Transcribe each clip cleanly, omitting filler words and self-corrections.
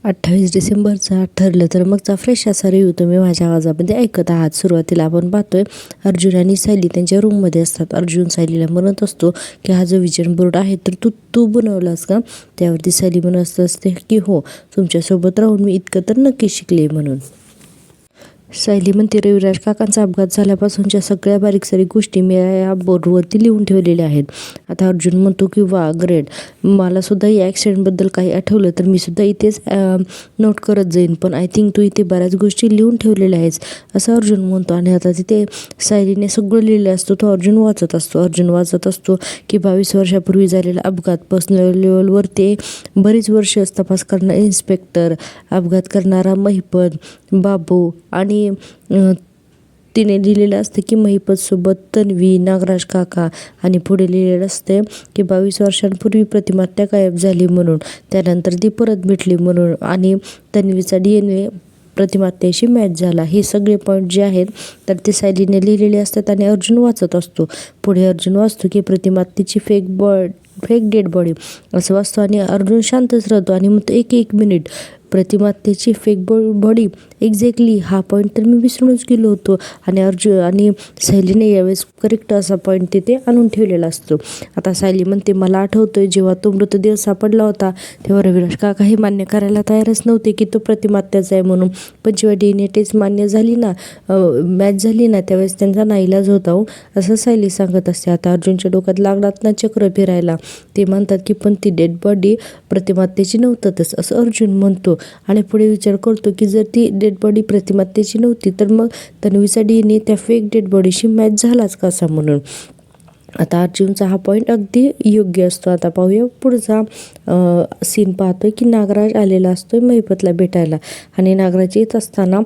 28 डिसेंबरचा ठरलं तर मगचा फ्रेश असा रिव्ह्यू तुम्ही माझ्या आवाजामध्ये ऐकत आहात. सुरुवातीला आपण पाहतोय अर्जुन आणि सायली त्यांच्या रूममध्ये असतात. अर्जुन सायलीला म्हणत असतो की हा जो विजन बोर्ड आहे तर तू तू बनवलास का? त्यावरती सायली म्हणत असते की हो, तुमच्यासोबत राहून मी इतकं तर नक्की शिकले म्हणून. सायली म्हणते रविराज काकांचा अपघात झाल्यापासूनच्या सगळ्या बारीक-सारीक गोष्टी मी या बोर्डवरती लिहून ठेवलेल्या आहेत. आता अर्जुन म्हणतो की वा ग्रेट, मला सुद्धा या ॲक्सिडेंटबद्दल काही आठवलं तर मी सुद्धा इथेच नोट करत जाईन, पण आय थिंक तू इथे बऱ्याच गोष्टी लिहून ठेवलेल्या आहेस असं अर्जुन म्हणतो. आणि आता तिथे सायलीने सगळं लिहिलं असतं, तो अर्जुन वाचत असतो की 22 वर्षापूर्वी झालेला अपघात, पर्सनल लेवलवर ते बरीच वर्ष तपास करणारा इन्स्पेक्टर, अपघात करणारा महिपत, बाबू आणि तिने लिहिलेलं असतं की महिपतसोबत तन्वी, नागराज काका आणि पुढे लिहिलेलं असते की 22 वर्षांपूर्वी प्रतिमा त्या गायब झाली म्हणून, त्यानंतर ती परत भेटली म्हणून आणि तन्वीचा DNA प्रतिमात्याशी मॅच झाला. हे सगळे पॉईंट जे आहेत तर ते सायलीने लिहिलेले असतात आणि अर्जुन वाचत असतो. पुढे अर्जुन वाचतो की प्रतिमात्याची फेक डेड बॉडी असं वाचतो आणि अर्जुन शांतच राहतो आणि मग एक मिनिट, प्रतिमात्याची फेक बॉडी एक्झॅक्टली हा पॉईंट तर मी विसरूनच गेलो होतो. आणि अर्जुन आणि सायलीने यावेळेस करेक्ट असा पॉईंट तिथे आणून ठेवलेला असतो. आता सायली म्हणते मला आठवतोय जेव्हा तो मृतदेह सापडला होता तेव्हा रविराज काका हे मान्य करायला तयारच नव्हते की तो प्रतिमात्याचा आहे म्हणून, पण जेव्हा DNA टेस्ट मान्य झाली ना, मॅच झाली ना, त्यावेळेस त्यांचा नाईलाज होता हो, असं सायली सांगत असते. आता अर्जुनच्या डोक्यात लागलात ना चक्र फिरायला. ते म्हणतात की पण ती डेड बॉडी प्रतिमात्याची नव्हतंच असं अर्जुन म्हणतो आणि पुढे विचार करतो की जर ती डेड बॉडी प्रतिमात्याची नव्हती तर मग तन्वीचा DNA त्या फेक डेड बॉडीशी मॅच झालाच कसा म्हणून. आता अर्जुनचा हा पॉईंट अगदी योग्य असतो. आता पाहूया पुढचा सीन. पाहतोय की नागराज आलेला असतोय महिपतला भेटायला आणि नागराज येत असताना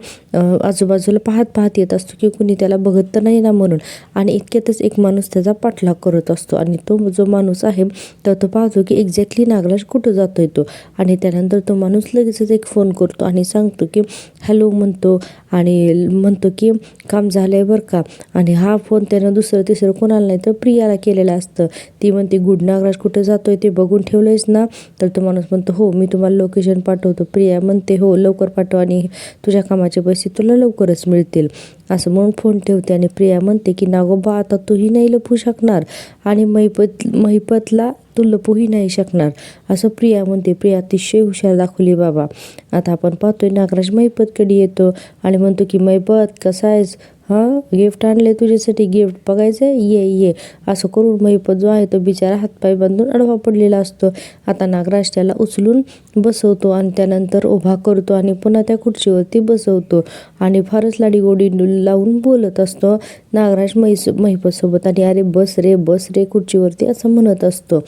आजूबाजूला पाहत येत असतो की कुणी त्याला बघत तर नाही ना म्हणून, आणि इतक्यातच एक माणूस त्याचा पाठलाग करत असतो आणि तो जो माणूस आहे तर तो पाहतो की एक्झॅक्टली नागराज कुठं जातोय तो, आणि त्यानंतर तो माणूस लगेचच एक फोन करतो आणि सांगतो की हॅलो म्हणतो आणि म्हणतो की काम झालंय बरं का. आणि हा फोन त्यानं दुसरं तिसरं कोणाला नाही तर प्रियाला केलेलं असतं. ती म्हणते गुड, नागराज कुठं जातोय ते बघून ठेवलंयस ना? तर तो माणूस म्हणतो हो, मी तुम्हाला लोकेशन पाठवतो. प्रिया म्हणते हो लवकर पाठव आणि तुझ्या कामाचे पैसे तुला लवकरच मिळतील असं म्हणून फोन ठेवते. आणि प्रिया म्हणते की नागोबा आता तूही नाही लपू शकणार आणि महिपतला तू लपूही नाही शकणार असं प्रिया म्हणते. प्रिया अतिशय हुशार दाखवली बाबा. आता आपण पाहतोय नागराज महिपतकडे येतो आणि म्हणतो की महिपत कसा आहेस, हां गिफ्ट आणले तुझ्यासाठी, गिफ्ट बघायचं ये असं करून महिपत जो आहे तो बिचारा हातपाय बांधून आडवा पडलेला असतो. आता नागराज त्याला उचलून बसवतो आणि त्यानंतर उभा करतो आणि पुन्हा खुर्चीवरती बसवतो आणि फारच लाडीगोडी लावून बोलत असतो नागराज महिपतसोबत आणि अरे बस रे खुर्चीवरती असं म्हणत असतो.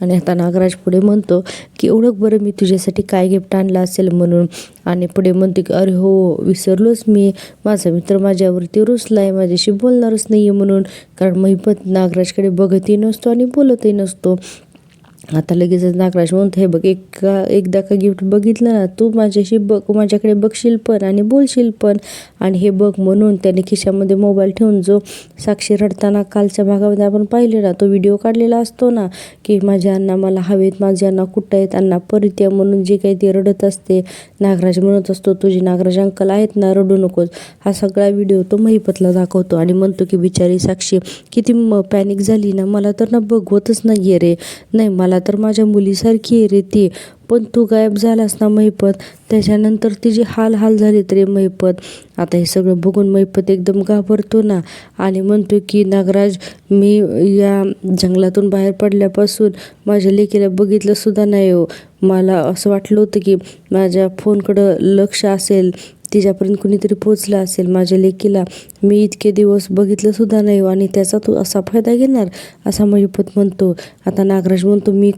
आणि आता नागराज पुढे म्हणतो की ओळख बरं मी तुझ्यासाठी काय गिफ्ट आणलं असेल म्हणून, आणि पुढे म्हणते की अरे हो विसरलोच मी, माझा मित्र माझ्यावरती रुसलाय, माझ्याशी बोलणारच नाही आहे म्हणून, कारण महिपत नागराजकडे बघतही नसतो आणि बोलतही नसतो. आता लगेचच नागराज म्हणतो हे बघ, एकदा का गिफ्ट बघितलं ना तू माझ्याकडे बघशील पण आणि बोलशील पण, आणि हे बघ म्हणून त्याने खिशामध्ये मोबाईल ठेवून जो साक्षी रडताना कालच्या भागामध्ये आपण पाहिले ना तो व्हिडिओ काढलेला असतो ना की माझ्या अण्णा मला हवेत, माझ्या अण्णा कुठं आहेत, अण्णा परत या म्हणून जे काही ती रडत असते. नागराज म्हणत असतो तुझे नागराज अंकल आहेत ना, रडू नकोस. हा सगळा व्हिडिओ तो महिपतला दाखवतो आणि म्हणतो की बिचारी साक्षी किती पॅनिक झाली ना, मला तर ना बघवतच नाही आहे रे, नाही मला तर माझ्या मुलीसारखी आहे रे ती, पण तू गायब झालास ना महिपत, त्याच्यानंतर तिची हाल झालीत रे महिपत. आता हे सगळं बघून महिपत एकदम घाबरतो ना आणि म्हणतो की नागराज मी या जंगलातून बाहेर पडल्यापासून माझ्या लेकीला बघितलं सुद्धा नाही हो, मला असं वाटलं होतं की माझ्या फोनकडं लक्ष असेल, तिच्यापर्यंत कुणीतरी पोचलं असेल, माझ्या लेकीला मी इतके दिवस बघितलं सुद्धा नाही आणि त्याचा तू असा फायदा घेणार असा महिपत म्हणतो. आता नागराज म्हणतो मी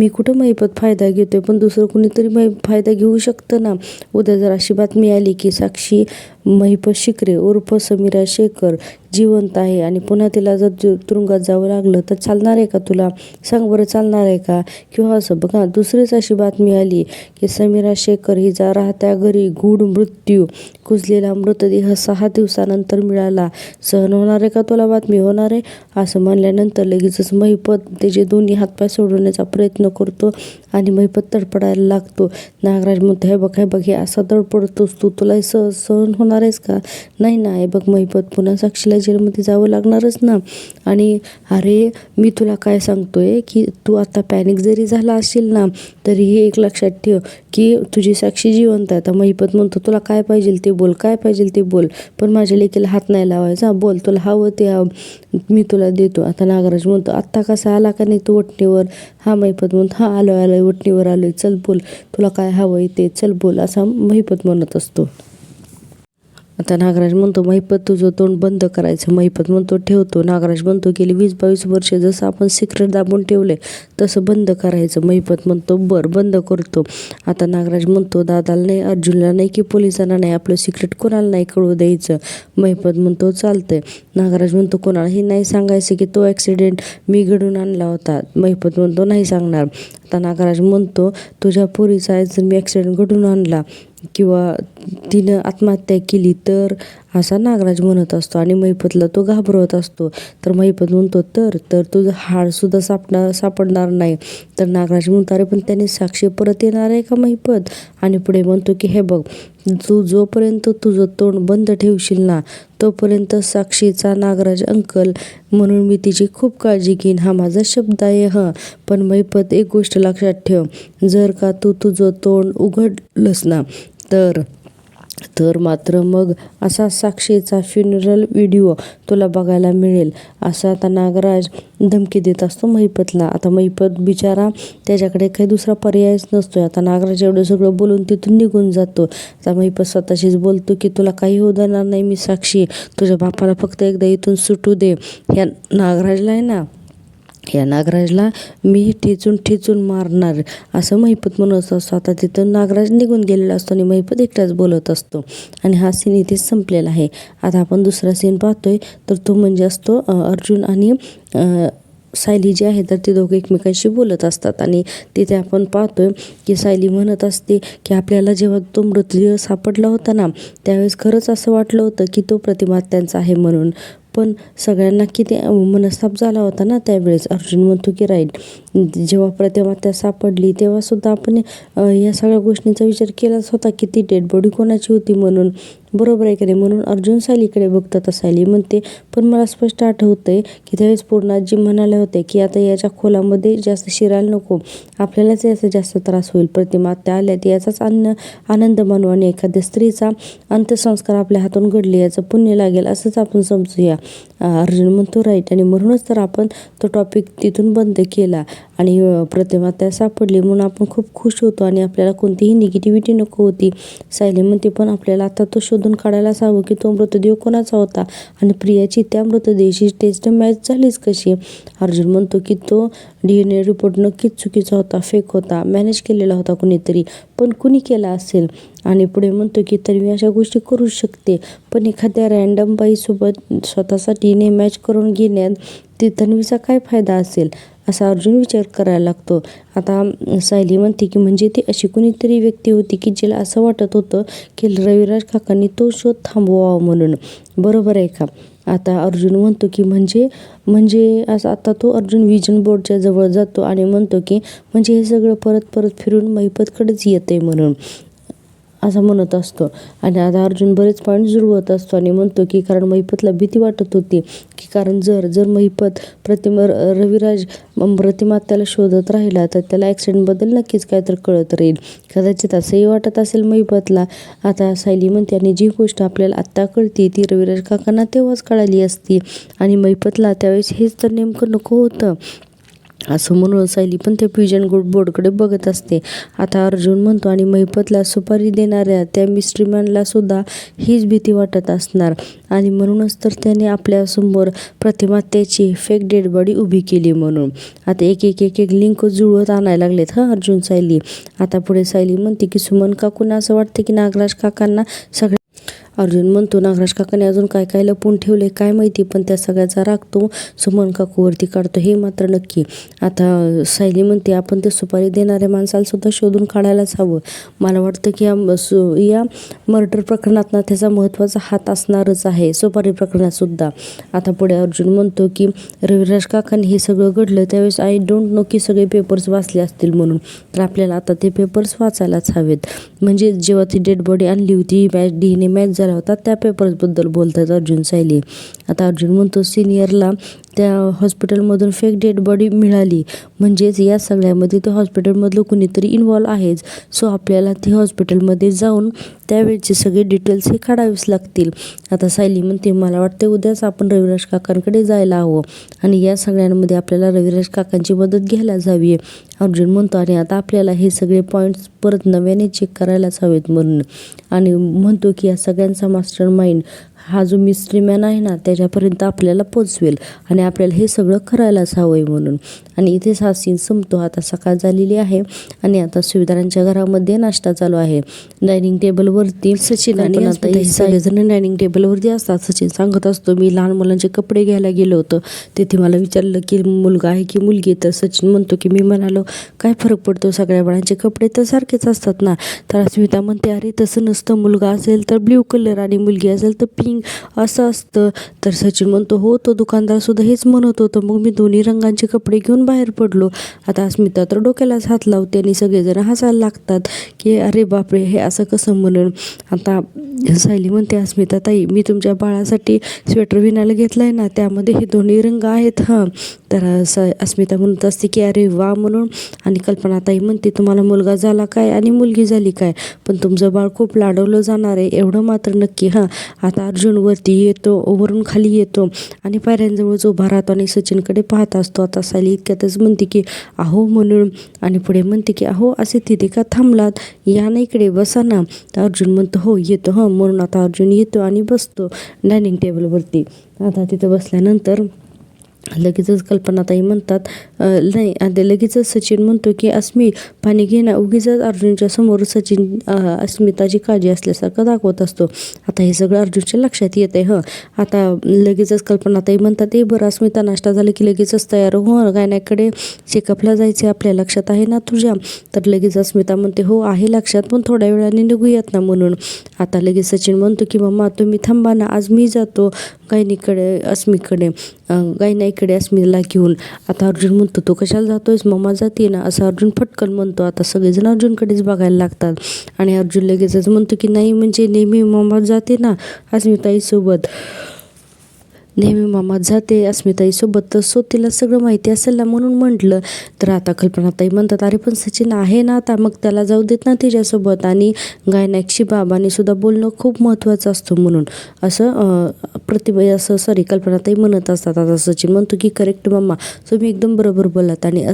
कुठं महिपत फायदा घेतोय, पण दुसरं कुणीतरी फायदा घेऊ शकतं ना. उद्या जर अशी बातमी आली की साक्षी महिपत शिकरे उर्फ समीरा शेखर जिवंत आहे आणि पुन्हा तिला जर तुरुंगात जावं लागलं तर चालणार आहे का तुला? सांग बरं, चालणार आहे का? किंवा असं बघा दुसरीच अशी बातमी आली की समीरा शेखर हिचा राहत्या घरी गूढ मृत्यू, कुजलेला मृतदेह 6 दिवसानंतर मिळाला. सहन होणार आहे का तुला बातमी? होणार आहे असं म्हणल्यानंतर लगेचच महिपत त्याचे दोन्ही हातपाय सोडवण्याचा प्रयत्न करतो आणि महिपत तडफडायला लागतो. नागराज म्हणतो, हे बघ हे असा तडफडतोस तू, तुला हे सहन होणार आहेस का? नाही ना. हे बघ महिपत, पुन्हा साक्षीला जेलमध्ये जावं लागणारच ना. आणि अरे मी तुला काय सांगतोय की तू आता पॅनिक जरी झाला असशील ना तरी हे एक लक्षात ठेव की तुझी साक्षी जिवंत आहे. आता महिपत म्हणतो, तुला काय पाहिजे ते बोल, काय पाहिजे ते बोल, पण माझ्या लेकीला हात नाही लावायचा. बोल, तुला हवं ते मी तुला देतो. आता नागराज म्हणतो, आत्ता कसा आला का नाही तू वटणीवर? हा. महिपत म्हणतो, हा आलोय वटणीवर आलोय, चल बोल, तुला काय हवंय ते चल बोल, असा महिपत म्हणत असतो. आता नागराज म्हणतो, महिपत तुझं तोंड बंद करायचं. महिपत म्हणतो, ठेवतो. नागराज म्हणतो, गेली 20-22 वर्ष जसं आपण सिक्रेट दाबून ठेवलंय तसं बंद करायचं. महिपत म्हणतो, बरं बंद करतो. आता नागराज म्हणतो, दादाला नाही, अर्जुनला नाही की पोलिसांना नाही, आपलं सिक्रेट कोणाला नाही कळू द्यायचं. महिपत म्हणतो, चालतंय. नागराज म्हणतो, कोणालाही नाही सांगायचं की तो ॲक्सिडेंट मी घडून आणला होता. महिपत म्हणतो, नाही सांगणार. आता नागराज म्हणतो, तुझ्या पोरीचा जर मी ॲक्सिडेंट घडून आणला किंवा तिनं आत्महत्या केली तर, असा नागराज म्हणत असतो आणि महिपतला तो घाबरवत असतो. तर महिपत म्हणतो, तर तुझं हाडसुद्धा सापडणार नाही. तर नागराज म्हणतो, अरे पण त्याने साक्षी परत येणार आहे का महिपत? आणि पुढे म्हणतो की हे बघ, तू जोपर्यंत तुझं तोंड बंद ठेवशील ना तोपर्यंत साक्षीचा नागराज अंकल म्हणून मी तिची खूप काळजी घेईन, हा माझा शब्द आहे. पण महिपत एक गोष्ट लक्षात ठेव, जर का तू तुझं तोंड उघडलंस ना तर मात्र मग असा साक्षीचा फ्युनरल व्हिडिओ तुला बघायला मिळेल, असं आता नागराज धमकी देत असतो महिपतला. आता महिपत बिचारा, त्याच्याकडे काही दुसरा पर्यायच नसतोय. आता नागराज एवढं सगळं बोलून तिथून निघून जातो. आता महिपत स्वतःशीच बोलतो की तुला काही होऊ देणार नाही मी साक्षी, तुझ्या बापाला फक्त एकदा इथून सुटू दे. ह्या नागराजला आहे ना, या नागराजला मी ठेचून मारणार, असं महिपत म्हणत असतो. आता तिथं नागराज निघून गेलेला असतो आणि महिपत एकटाच बोलत असतो आणि हा सीन इथे संपलेला आहे. आता आपण दुसरा सीन पाहतोय, तर तो म्हणजे असतो अर्जुन आणि सायली जी आहे तर ते दोघे एकमेकांशी बोलत असतात आणि तिथे आपण पाहतोय की सायली म्हणत असते की आपल्याला जेव्हा तो मृतदेह सापडला होता ना त्यावेळेस खरंच असं वाटलं होतं की तो प्रतिमात्यांचा आहे म्हणून, पण सगळ्यांना किती मनस्ताप झाला होता ना त्यावेळेस. अर्जुन म्हणतो की राईट, जेव्हा प्रतिमा सापडली तेव्हासुद्धा आपण या सगळ्या गोष्टींचा विचार केलाच होता की ती डेड बॉडी कोणाची होती म्हणून, बरोबर आहे की नाही. म्हणून अर्जुन सायलीकडे बघतो. तर सायली म्हणते, पण मला स्पष्ट आठवतंय की त्यावेळेस पूर्णाजी म्हणाले होते की आता याच्या खोलामध्ये जास्त शिरायला नको, आपल्यालाच याचा जास्त त्रास होईल. प्रतिमा त्या आल्यात याचाच आनंद मानू आणि एखाद्या स्त्रीचा अंत्यसंस्कार आपल्या हातून घडले याचं पुण्य लागेल असंच आपण समजूया. अर्जुन म्हणतो राईट, आणि म्हणूनच तर आपण तो टॉपिक तिथून बंद केला आणि प्रतिमा त्या सापडली म्हणून आपण खूप खुश होतो आणि आपल्याला कोणतीही निगेटिव्हिटी नको होती. सायली म्हणते, पण आपल्याला आता तो शोधून काढायलाच हवं की तो मृतदेह कोणाचा होता आणि प्रियाची त्या मृतदेहाची टेस्ट मॅच झालीच कशी. अर्जुन म्हणतो की तो DNA रिपोर्ट नक्कीच चुकीचा होता, फेक होता, मॅनेज केलेला होता कुणीतरी, पण कुणी केला असेल. आणि पुढे म्हणतो की तन्वी अशा गोष्टी करू शकते, पण एखाद्या रँडम बाईसोबत स्वतःसाठी DNA मॅच करून घेण्यात ते तन्वीचा काय फायदा असेल, असा अर्जुन विचार करायला लागतो. आता सायली म्हणते की म्हणजे ती अशी कुणीतरी व्यक्ती होती की जिला असं वाटत होतं की रविराज काकांनी तो शोध थांबवावा म्हणून, बरोबर आहे का. आता अर्जुन म्हणतो की म्हणजे असं आता तो अर्जुन विजन बोर्डच्या जवळ जातो आणि म्हणतो की म्हणजे हे सगळं परत फिरून महिपतकडेच येते म्हणून, असं म्हणत असतो. आणि आता अर्जुन बरेच पॉईंट जुळवत असतो आणि म्हणतो की कारण महिपतला भीती वाटत होती की कारण जर महिपत रविराज प्रतिमा त्याला शोधत राहिला तर त्याला ॲक्सिडेंटबद्दल नक्कीच काय तर कळत राहील, कदाचित असंही वाटत असेल महिपतला. आता सायली म्हणते, आणि जी गोष्ट आपल्याला आत्ता कळते ती रविराज काकांना तेव्हाच कळाली असती आणि महिपतला त्यावेळेस हेच तर नेमकं नको होतं, असं म्हणून सायली पण त्या फ्युजन बोर्डकडे बघत असते. आता अर्जुन म्हणतो, आणि महिपतला सुपारी देणाऱ्या त्या मिस्ट्रीमॅनला सुद्धा हीच भीती वाटत असणार आणि म्हणूनच तर त्याने आपल्यासमोर प्रतिमा त्याची फेक डेड बॉडी उभी केली म्हणून. आता एक लिंक जुळवत आणायला लागलेत अर्जुन सायली. आता पुढे सायली म्हणते की सुमन काकूंना असं वाटतं की नागराज काकांना अर्जुन म्हणतो नागराज काकाने अजून काय काय लपवून ठेवले काय माहिती, पण त्या सगळ्याचा राग तो सुमन काकूवरती काढतो हे मात्र नक्की. आता सायली म्हणते आपण ते सुपारी देणाऱ्या माणसाला सुद्धा शोधून काढायलाच हवं. मला वाटतं की या मर्डर प्रकरणात ना त्याचा महत्त्वाचा हात असणारच आहे, सुपारी प्रकरणात सुद्धा. आता पुढे अर्जुन म्हणतो की रविराज काकांनी हे सगळं घडलं त्यावेळेस आय डोंट नो की सगळे पेपर्स वाचले असतील म्हणून. तर आपल्याला आता ते पेपर्स वाचायलाच हवेत. म्हणजे जेव्हा ती डेड बॉडी आणली होती, DNA मॅच झाला होता, त्या पेपर्सबद्दल बोलतात अर्जुन सायली. आता अर्जुन म्हणतो सिनियरला त्या हॉस्पिटलमधून फेक डेड बॉडी मिळाली, म्हणजेच या सगळ्यामध्ये ते हॉस्पिटलमधलं कुणीतरी इन्व्हॉल्व आहेच. सो आपल्याला ते हॉस्पिटलमध्ये जाऊन त्यावेळचे सगळे डिटेल्स हे काढावेच लागतील. आता सायली म्हणते मला वाटते उद्याच आपण रविराज काकांकडे जायला हवं आणि या सगळ्यांमध्ये आपल्याला रविराज काकांची मदत घ्यायलाच हवी आहे. अर्जुन म्हणतो आणि आता आपल्याला हे सगळे पॉईंट्स परत नव्याने चेक करायलाच हवेत म्हणून. आणि म्हणतो की या सगळ्यांचा मास्टर माइंड हा जो मिस्ट्री मॅन आहे ना त्याच्यापर्यंत आपल्याला पोचवेल आणि आपल्याला हे सगळं करायलाच हवं आहे म्हणून. आणि इथेच हा सीन संपतो. आता सकाळ झालेली आहे आणि आता सुविधारांच्या घरामध्ये नाश्ता चालू आहे. डायनिंग टेबलवरती सचिन आणि आता हे सगळेजण डायनिंग टेबलवरती असतात. सचिन सांगत असतो मी लहान मुलांचे कपडे घ्यायला गेलो होतो, तिथे मला विचारलं की मुलगा आहे की मुलगी. तर सचिन म्हणतो की मी म्हणालो काय फरक पडतो, सगळ्या बाळांचे कपडे तर सारखेच असतात ना. तर अस्मिता म्हणते अरे तसं नसतं, मुलगा असेल तर ब्ल्यू कलर आणि मुलगी असेल तर पिंक असं असतं. तर सचिन म्हणतो हो तो दुकानदार सुद्धा हेच म्हणत होतं, मग मी दोन्ही रंगांचे कपडे घेऊन बाहेर पडलो. आता अस्मिता तर डोक्यालाच हात लावते आणि सगळेजण हसायला लागतात की अरे बापरे हे असं कसं म्हणून. आता सायली म्हणते अस्मिता ताई मी तुमच्या बाळासाठी स्वेटर विणायला घेतला आहे ना त्यामध्ये हे दोन्ही रंग आहेत हां. तर अस्मिता म्हणत असते की अरे वा म्हणून. आणि कल्पनाताई म्हणते तुम्हाला मुलगा झाला काय आणि मुलगी झाली काय, पण तुमचं बाळ खूप लाडवलं जाणार आहे एवढं मात्र नक्की हां. आता अर्जुन वरती येतो, वरून खाली येतो आणि पायऱ्यांजवळच उभा राहतो आणि सचिनकडे पाहत असतो. आता सायली इतक्यातच म्हणते की अहो म्हणून आणि पुढे म्हणते की अहो असे तिथे का थांबलात, या ना इकडे बसा ना. तर अर्जुन म्हणतो हो येतो हां म्हणून. आता अर्जुन येतो आणि बसतो डायनिंग टेबलवरती. आता तिथं बसल्यानंतर लगेचच कल्पनाताई म्हणतात नाही आणि लगेचच सचिन म्हणतो की अस्मी पाणी घे ना. उगीच अर्जुनच्या समोर सचिन अस्मिताची काळजी असल्यासारखं दाखवत असतो. आता हे सगळं अर्जुनच्या लक्षात येत आहे हं. आता लगेचच कल्पनाताई म्हणतात बरं अस्मिता नाश्ता झालं की लगेचच तयार हो गायनाकडे चेकअपला जायचे आपल्या लक्षात आहे ना तुझ्या. तर लगेच अस्मिता म्हणते हो आहे लक्षात, पण थोड्या वेळाने निघूयात ना म्हणून. आता लगेच सचिन म्हणतो की मम्मा तुम्ही थांबा ना, आज मी जातो गायनीकडे अस्मीकडे गायनाईकडे अस्मीला घेऊन. आता अर्जुन म्हणतो तो कशाला जातोयस, मम्मा जाते ना असं अर्जुन फटकन म्हणतो. आता सगळेजण अर्जुनकडेच बघायला लागतात आणि अर्जुन लगेचच म्हणतो की नाही म्हणजे नेहमी मम्मा जाते ना अस्मिताईसोबत, नेहमी मामा जाते अस्मिताईसोबत, तर सो तिला सगळं माहिती असेल ना म्हणून म्हटलं. तर आता कल्पनाताई म्हणतात अरे पण सचिन आहे ना आता, मग त्याला जाऊ देत ना तिच्यासोबत आणि गायनाकशी बाबांनी सुद्धा बोलणं खूप महत्त्वाचं असतं म्हणून असं कल्पनाताई म्हणत असतात. आता सचिन म्हणतो की करेक्ट मम्मा, सो मी एकदम बरोबर बोलत आणि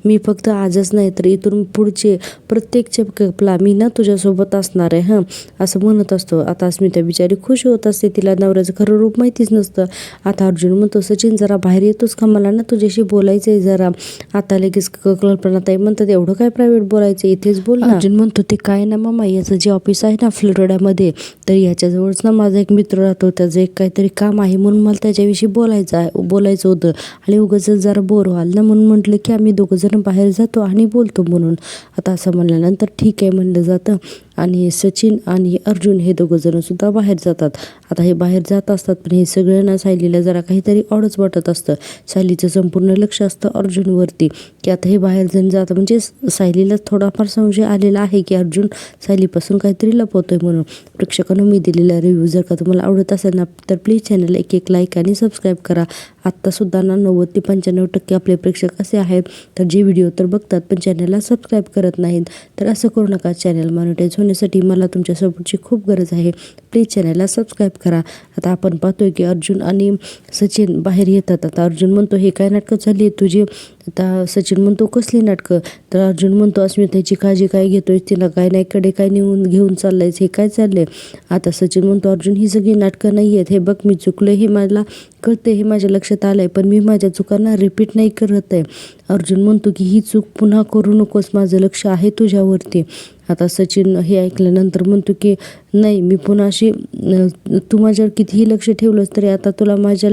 मी फक्त आजच नाही तर इथून पुढचे प्रत्येक चेकअपला मी ना तुझ्यासोबत असणार आहे हां असं म्हणत असतो. आता अस्मिता बिचारी खुश होत असते, तिला नवऱ्याचं खरं रूप माहितीच नसतं. आता अर्जुन म्हणतो सचिन जरा बाहेर येतोस का, मला ना तुझ्याशी बोलायचं आहे जरा. आता लगेच कल्पनाताई म्हणतात एवढं काय प्रायव्हेट बोलायचं, इथेच बोल ना. अर्जुन म्हणतो ते काय ना मामा याचं जे ऑफिस आहे ना फ्लोरिडामध्ये, तर याच्याजवळच ना माझा एक मित्र राहतो, त्याचं एक काहीतरी काम आहे म्हणून मला त्याच्याविषयी बोलायचं होतं आणि उगाच जरा बोर व्हाल ना म्हणून म्हटलं की आम्ही दोघं जण बाहेर जातो आणि बोलतो म्हणून. आता असं म्हणल्यानंतर ठीक आहे म्हणलं जातं आणि सचिन आणि अर्जुन हे दोघं जण सुद्धा बाहेर जातात. आता हे बाहेर जात असतात पण हे सगळं ना सायलीला जरा काहीतरी ऑडच वाटत असतं. सायलीचं संपूर्ण लक्ष असतं अर्जुनवरती की आता हे बाहेर जण जातं, म्हणजे सायलीला थोडाफार संशय आलेला आहे की अर्जुन सायलीपासून काहीतरी लपवतोय म्हणून. प्रेक्षकांना मी दिलेला रिव्ह्यू जर का तुम्हाला आवडत असेल ना तर प्लीज चॅनलला एक लाईक आणि सबस्क्राईब करा. आत्तासुद्धा ना 90 ते 95% आपले प्रेक्षक असे आहेत तर जे व्हिडिओ तर बघतात पण चॅनलला सबस्क्राईब करत नाहीत. तर असं करू नका, चॅनल मॉनिटाईज होण्यासाठी मला तुमच्या सपोर्टची खूप गरज आहे. प्लीज चॅनलला सबस्क्राईब करा. आता आपण पाहतोय की अर्जुन आणि सचिन बाहेर येतात. आता अर्जुन म्हणतो हे काय नाटकं झाली आहे तुझी. आता सचिन म्हणतो कसली नाटकं. तर अर्जुन म्हणतो अस्मिताची काळजी काय घेतोय, तिला काय नाहीकडे काय घेऊन चाललायच, हे काय चाललंय. आता सचिन म्हणतो अर्जुन ही सगळी नाटकं नाही आहेत, हे बघ मी चुकलं हे मला कळते, हे माझ्या लक्षात आलंय, पण मी माझ्या चुकांना रिपीट नाही करत आहे. अर्जुन म्हणतो की ही चूक पुन्हा करू नकोस, माझं लक्ष आहे तुझ्यावरती. आता सचिन हे ऐकल्यानंतर म्हणतो की नाही, मी पुन्हा अशी तू माझ्यावर कितीही लक्ष ठेवलंस तरी आता तुला माझ्या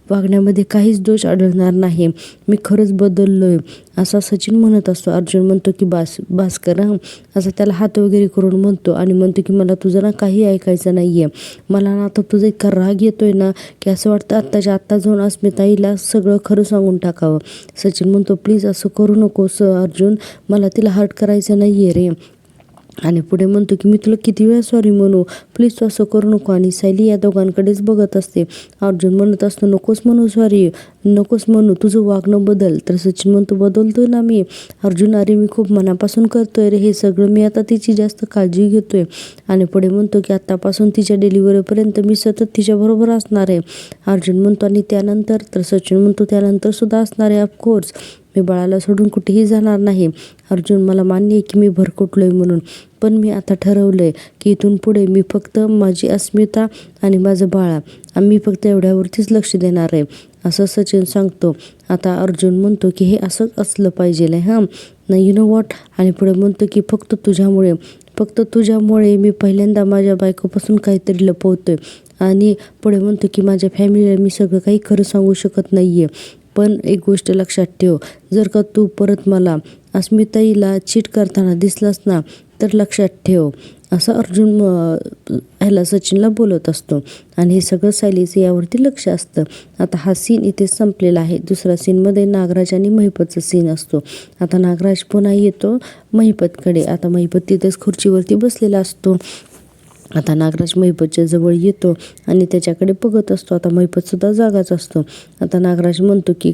वागण्यामध्ये काहीच दोष आढळणार नाही, मी खरंच बदललोय असा सचिन म्हणत असतो. अर्जुन म्हणतो की बास कर हां, असं त्याला हात वगैरे करून म्हणतो आणि म्हणतो की मला तुझं ना काही ऐकायचं नाही आहे. मला ना आता तुझा इतका राग येतोय ना की असं वाटतं आत्ताच्या आत्ता जाऊन अस्मिताईला सगळं खरं सांगून टाकावं. सचिन म्हणतो प्लीज असं करू नकोस अर्जुन, मला तिला हर्ट करायचं नाही आहे रे. आणि पुढे म्हणतो की मी तुला किती वेळा सॉरी म्हणू, प्लीज तू असं करू नको. आणि सायली या दोघांकडेच बघत असते. अर्जुन म्हणत असतो नकोस म्हणू सॉरी, नकोस म्हणू, तुझं वागणं बदल. तर सचिन म्हणतो बदलतोय ना मी. अर्जुन अरे मी खूप मनापासून करतोय रे हे सगळं, मी आता तिची जास्त काळजी घेतोय. आणि पुढे म्हणतो की आत्तापासून तिच्या डिलिव्हरीपर्यंत मी सतत तिच्याबरोबर असणार आहे. अर्जुन म्हणतो आणि त्यानंतर. तर सचिन म्हणतो त्यानंतर सुद्धा असणार आहे ऑफकोर्स, मी बाळाला सोडून कुठेही जाणार नाही. अर्जुन मला मान्य आहे की मी भरकटलोय म्हणून, पण मी आता ठरवलंय की इथून पुढे मी फक्त माझी अस्मिता आणि माझं बाळा, आम्ही फक्त एवढ्यावरतीच लक्ष देणार आहे असं सचिन सांगतो. आता अर्जुन म्हणतो की हे असंच असलं पाहिजे हां, नाही यू नो वॉट. आणि पुढे म्हणतो की फक्त तुझ्यामुळे मी पहिल्यांदा माझ्या बायकोपासून काहीतरी लपवतोय. आणि पुढे म्हणतो की माझ्या फॅमिलीला मी सगळं काही खरं सांगू शकत नाही आहे, पण एक गोष्ट लक्षात ठेव, जर का तू परत मला अस्मिताईला चीट करताना दिसलास ना तर लक्षात ठेव, असं अर्जुन ह्याला सचिनला बोलत असतो. आणि हे सगळं सायलीचं यावरती लक्ष असतं. आता हा सीन इथे संपलेला आहे. दुसऱ्या सीनमध्ये नागराज आणि महिपतचा सीन असतो. आता नागराज पुन्हा येतो महिपतकडे. आता महिपत तिथेच खुर्चीवरती बसलेला असतो. आता नागराज महिपतच्या जवळ येतो आणि त्याच्याकडे बघत असतो. आता महिपतसुद्धा जागाच असतो. आता नागराज म्हणतो की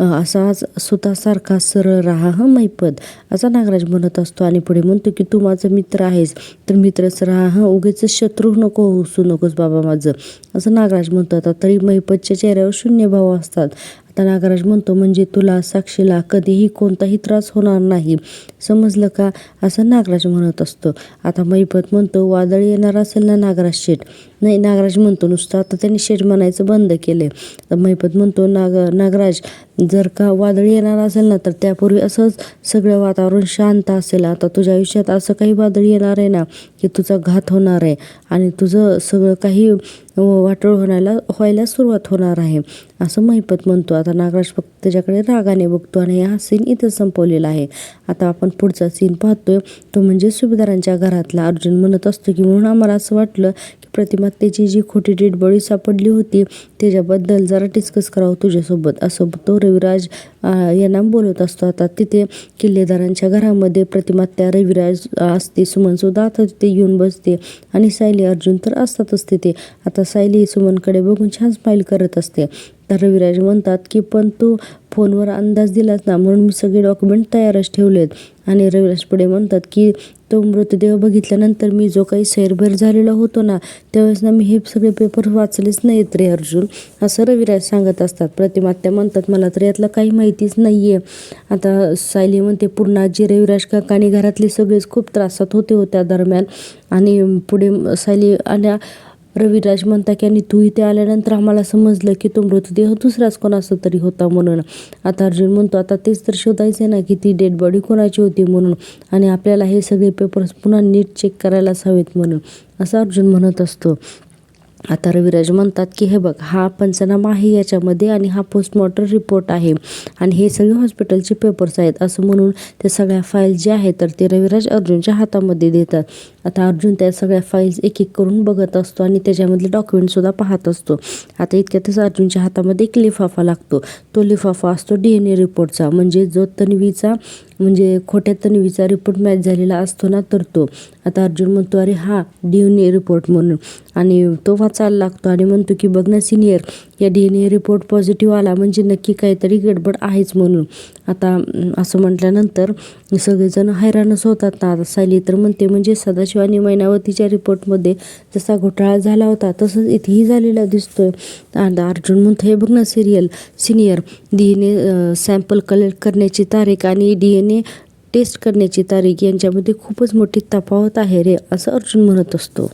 असा आज स्वतःसारखा सरळ राहा हं महिपत, असा नागराज म्हणत असतो. आणि पुढे म्हणतो की तू माझा मित्र आहेस तर मित्रच राहा हं, उगीच शत्रू नको होऊ नकोस बाबा माझं, असं नागराज म्हणतो. आता तरी महिपतच्या चेहऱ्यावर शून्य भाव असतात. आता नागराज म्हणतो म्हणजे तुला साक्षीला कधीही कोणताही त्रास होणार नाही, समजलं का, असं नागराज म्हणत असतो. आता महिपत म्हणतो वादळ येणार असेल ना नागराज शेठ. नाही, नागराज म्हणतो नुसतं आता त्यांनी शेठ म्हणायचं बंद केले. तर महिपत म्हणतो नागराज जर का वादळ येणार असेल ना तर त्यापूर्वी असंच सगळं वातावरण शांत असेल. आता तुझ्या आयुष्यात असं काही वादळ येणार आहे ना की तुझा घात होणार आहे आणि तुझं सगळं काही वाटोळ व्हायला सुरुवात होणार आहे, असं महिपत म्हणतो. आता नागराज फक्त त्याच्याकडे रागाने बघतो. आणि हा सीन इथं संपवलेला आहे. आता आपण पुढचा सीन पाहतोय, तो म्हणजे सुभेदारांच्या घरातला. अर्जुन म्हणत असतो की म्हणून आम्हाला असं वाटलं की प्रतिमातेची जी खोटी डेड बॉडी सापडली होती त्याच्याबद्दल जरा डिस्कस करावं तुझ्यासोबत, असं तो रविराज यांना बोलत असतो. आता तिथे किल्लेदारांच्या घरामध्ये प्रतिमात्या रविराज असते, सुमनसुद्धा आता तिथे येऊन बसते आणि सायली अर्जुन तर असतातच तिथे. आता सायली सुमनकडे बघून छान स्माईल करत असते. तर रविराज म्हणतात की पण तू फोनवर अंदाज दिलास ना म्हणून मी सगळे डॉक्युमेंट तयारच ठेवलेत. आणि रविराज पुढे म्हणतात की तो मृतदेह बघितल्यानंतर मी जो काही सैरभैर झालेला होतो ना त्यावेळेस ना मी हे सगळे पेपर वाचलेच नाहीत रे अर्जुन, असं रविराज सांगत असतात. प्रतिमात्या म्हणतात मला तर यातलं काही माहितीच नाही आहे. आता सायली म्हणते पूर्णाजी, रविराज काका आणि घरातले सगळेच खूप त्रासात होते त्या दरम्यान. आणि पुढे सायली आणि रविराज म्हणता की आणि तू इथे आल्यानंतर आम्हाला समजलं की तो मृतदेह दुसराच कोणाचा तरी होता म्हणून. आता अर्जुन म्हणतो आता तेच तर शोधायचं ना की ती डेड बॉडी कोणाची होती म्हणून, आणि आपल्याला हे सगळे पेपर्स पुन्हा नीट चेक करायलाच हवेत म्हणून, असं अर्जुन म्हणत असतो. आता रविराज म्हणतात की हे बघ हा पंचनामा आहे याच्यामध्ये आणि हा पोस्टमॉर्टम रिपोर्ट आहे आणि हे सगळे हॉस्पिटलचे पेपर्स आहेत, असं म्हणून ते सगळ्या फाईल जे आहेत तर ते रविराज अर्जुनच्या हातामध्ये देतात. आता अर्जुन त्या सगळ्या फाईल्स एक एक करून बघत असतो आणि त्याच्यामधले डॉक्युमेंटसुद्धा पाहत असतो. आता इतक्यातच अर्जुनच्या हातामध्ये एक लिफाफा लागतो. तो लिफाफा असतो DNA रिपोर्टचा, म्हणजे जो खोट्या तन्वीचा रिपोर्ट मॅच झालेला असतो ना तर तो. आता अर्जुन म्हणतो अरे हा DNA रिपोर्ट म्हणून, आणि तो वाचायला लागतो आणि म्हणतो की बघ ना सिनियर, या DNA रिपोर्ट पॉझिटिव्ह आला म्हणजे नक्की काहीतरी गडबड आहेच म्हणून. आता असं म्हटल्यानंतर सगळेजण हैराणच होतात ना. आता सायली तर म्हणते म्हणजे सदाशिव आणि मैनावतीच्या रिपोर्टमध्ये जसा घोटाळा झाला होता तसंच इथेही झालेला दिसतोय. अर्जुन म्हणतो हे बघ ना सिनियर, DNA सॅम्पल कलेक्ट करण्याची तारीख आणि DNA टेस्ट करण्याची तारीख यांच्यामध्ये खूपच मोठी तफावत आहे रे, असं अर्जुन म्हणत असतो.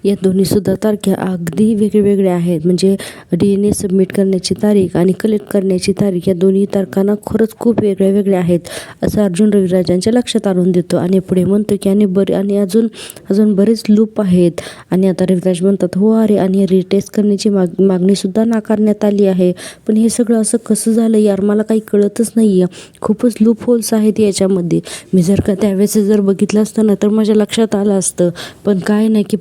या दोन्हीसुद्धा तारखा अगदी वेगळ्या आहेत. म्हणजे DNA सबमिट करण्याची तारीख आणि कलेक्ट करण्याची तारीख या दोन्ही तारखांना खरंच खूप वेगळ्या आहेत असं अर्जुन रविराजांच्या लक्षात आणून देतो. आणि पुढे म्हणतो की आणि अजून बरेच लूप आहेत. आणि आता रविराज म्हणतात हो अरे, आणि रिटेस्ट करण्याची मागणीसुद्धा नाकारण्यात आली आहे. पण हे सगळं असं कसं झालं यार, मला काही कळतच नाही आहे. खूपच लूप होल्स आहेत याच्यामध्ये. मी जर का त्यावेळेस जर बघितलं असतं ना तर माझ्या लक्षात आलं असतं. पण काय नाही की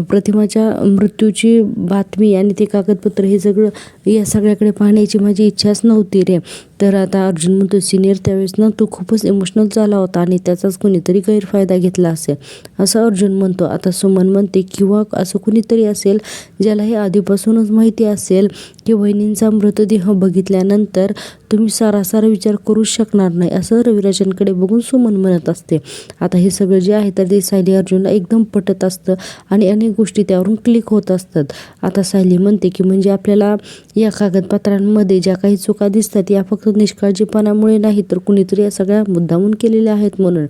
प्रतिमाच्या मृत्यूची बातमी आणि ते कागदपत्र हे सगळं या सगळ्याकडे पाहण्याची माझी इच्छाच नव्हती रे. तर आता अर्जुन म्हणतो सिनियर त्यावेळेस ना तू खूपच इमोशनल झाला होता आणि त्याचाच कुणीतरी गैरफायदा घेतला असेल असं अर्जुन म्हणतो. आता सुमन म्हणते किंवा असं कुणीतरी असेल ज्याला हे आधीपासूनच माहिती असेल की वहिनींचा मृतदेह बघितल्यानंतर तुम्ही सारासार विचार करूच शकणार नाही असं रविराजांकडे बघून सुमन म्हणत असते. आता हे सगळं जे आहे तर ते सायली अर्जुनला एकदम पटत असतं आणि अनेक गोष्टी त्यावरून क्लिक होत असतात. आता सायली म्हणते की म्हणजे आपल्याला या कागदपत्रांमध्ये ज्या काही चुका दिसतात या फक्त निष्काळजीपणामुळे नाही तर कुणीतरी या सगळ्या मुद्दामून केलेल्या आहेत म्हणून.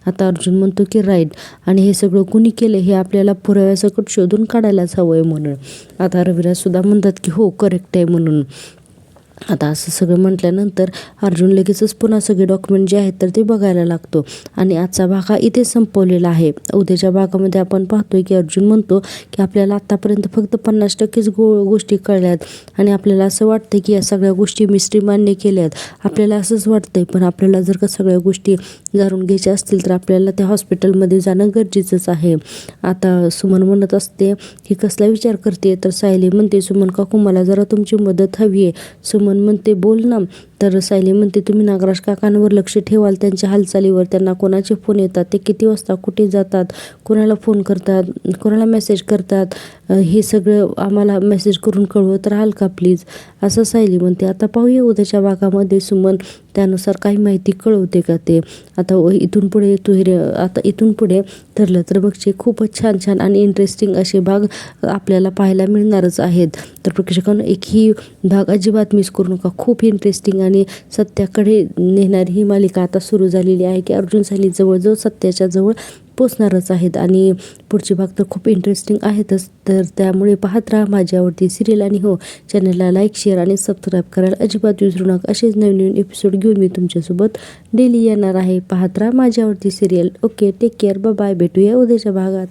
आता अर्जुन म्हणतो की राईट, आणि हे सगळं कुणी केलं हे आपल्याला पुराव्यासकट शोधून काढायलाच हवं आहे म्हणून. आता रविराज सुद्धा म्हणतात की हो करेक्ट आहे म्हणून. आता असं सगळं म्हटल्यानंतर अर्जुन लगेचच पुन्हा सगळे डॉक्युमेंट जे आहेत तर ते बघायला लागतो. आणि आजचा भाग हा इथे संपवलेला आहे. उद्याच्या भागामध्ये आपण पाहतोय की अर्जुन म्हणतो की आपल्याला आत्तापर्यंत फक्त 50%च गोष्टी कळल्यात आणि आपल्याला असं वाटतं की या सगळ्या गोष्टी मिस्ट्री मान्य केल्यात. आपल्याला असंच वाटतंय, पण आपल्याला जर का सगळ्या गोष्टी जाणून घ्यायच्या असतील तर आपल्याला त्या हॉस्पिटलमध्ये जाणं गरजेचंच आहे. आता सुमन म्हणत असते ही कसला विचार करते, तर सायली म्हणते सुमन काकू मला जरा तुमची मदत हवी आहे. सुमन म्हणते बोल ना. तर सायली म्हणते तुम्ही नागराज काकांवर लक्ष ठेवाल, त्यांच्या हालचालीवर, त्यांना कोणाचे फोन येतात, ते किती वाजता कुठे जातात, कोणाला फोन करतात, कोणाला मेसेज करतात, हे सगळं आम्हाला मेसेज करून कळवत राहाल का प्लीज असं सायली म्हणते. आता पाहूया उद्याच्या भागामध्ये सुमन त्यानुसार काही माहिती कळवते का ते. आता इथून पुढे ठरलं तर मगचे खूपच छान आणि इंटरेस्टिंग असे भाग आपल्याला पाहायला मिळणारच आहेत. तर प्रेक्षकांनो एकही भाग अजिबात मिस करू नका. खूप इंटरेस्टिंग आणि सत्याकडे नेणारी ही मालिका आता सुरू झालेली आहे की अर्जुन सायली जवळजवळ सत्याच्या जवळ पोचणारच आहेत आणि पुढचे भाग तर खूप इंटरेस्टिंग आहेतच. तर त्यामुळे पाहत राहा माझी आवडती सिरियल. आणि हो, चॅनलला लाईक शेअर आणि सबस्क्राईब करायला अजिबात विसरू नका. असेच नवीन एपिसोड घेऊन मी तुमच्यासोबत डेली येणार आहे. पाहत राहा माझी आवडती serial. Okay, take care, bye, भेटूया उद्याच्या भागात.